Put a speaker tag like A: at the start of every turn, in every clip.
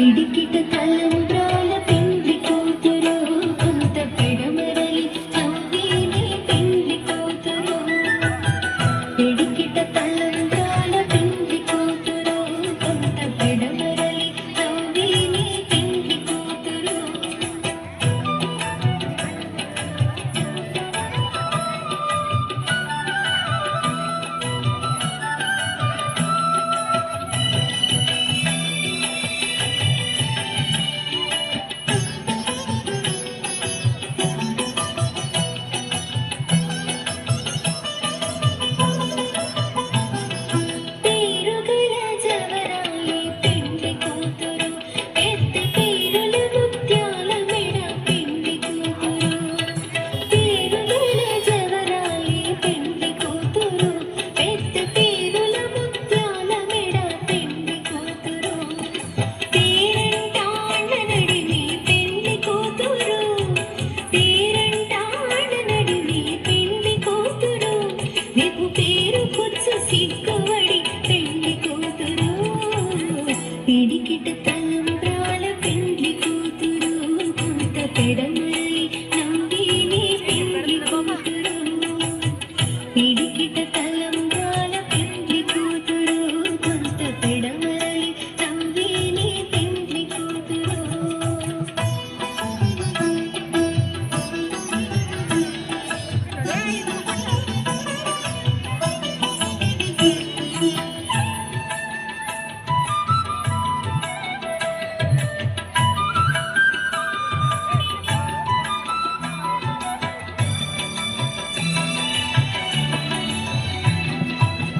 A: పిడికిట తలంబ్రాల పెండ్లి కూతురు కొంత పెడమరలి నవ్విని పెండ్లి కూతురు పిడికిట తలంబ్రాల పెండ్లి కూతురు కొంత పెడమరలి నవ్విని పెండ్లి కూతురు పిడికిట తలంబ్రాల పెండ్లి కూతురు కొంత పెడమరలి నవ్విని పెండ్లి కూతురు పిడికిట తలంబ్రాల పెండ్లి కూతురు కొంత పెడమరలి నవ్విని పెండ్లి కూతురు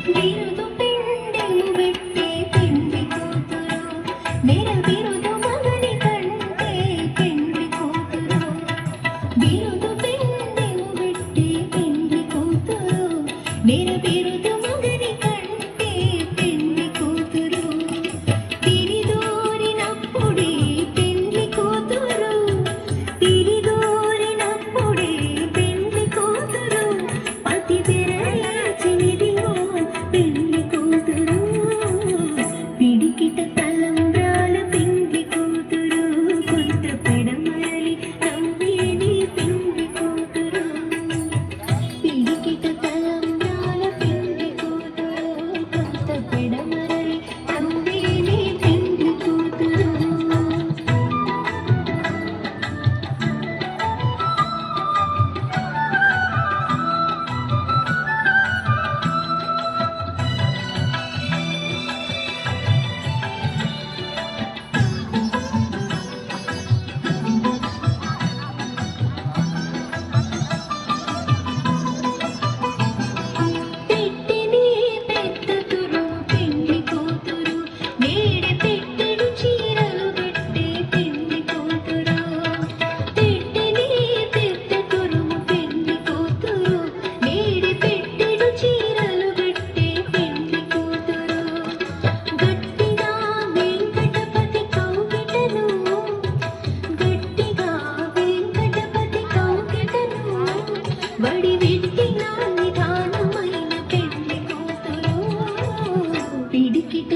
A: బిరుదు పిండెను పెట్టే పెండ్లి కూతురు మేర బిరుదు మగని కంటే పెండ్లి కూతురు బిరుదు పిండెను పెట్టే పెండ్లి కూతురు మేర బిరుదు మగని కంటే పెండ్లి కూతురు తిరిదోరినప్పుడే పెండ్లి కూతురు తిరిదోరినప్పుడే పెండ్లి కూతురు పతి తెరచినిదిగో పెండ్లి కూతురు పిడికిట తలంబ్రాల పెండ్లి కూతురు కొంత పెడమరలి నవ్విని పెండ్లి కూతురు పిడికిట తలంబ్రాల పెండ్లి కూతురు కొంత పెడమరలి నవ్విని పెండ్లి కూతురు పిడికిట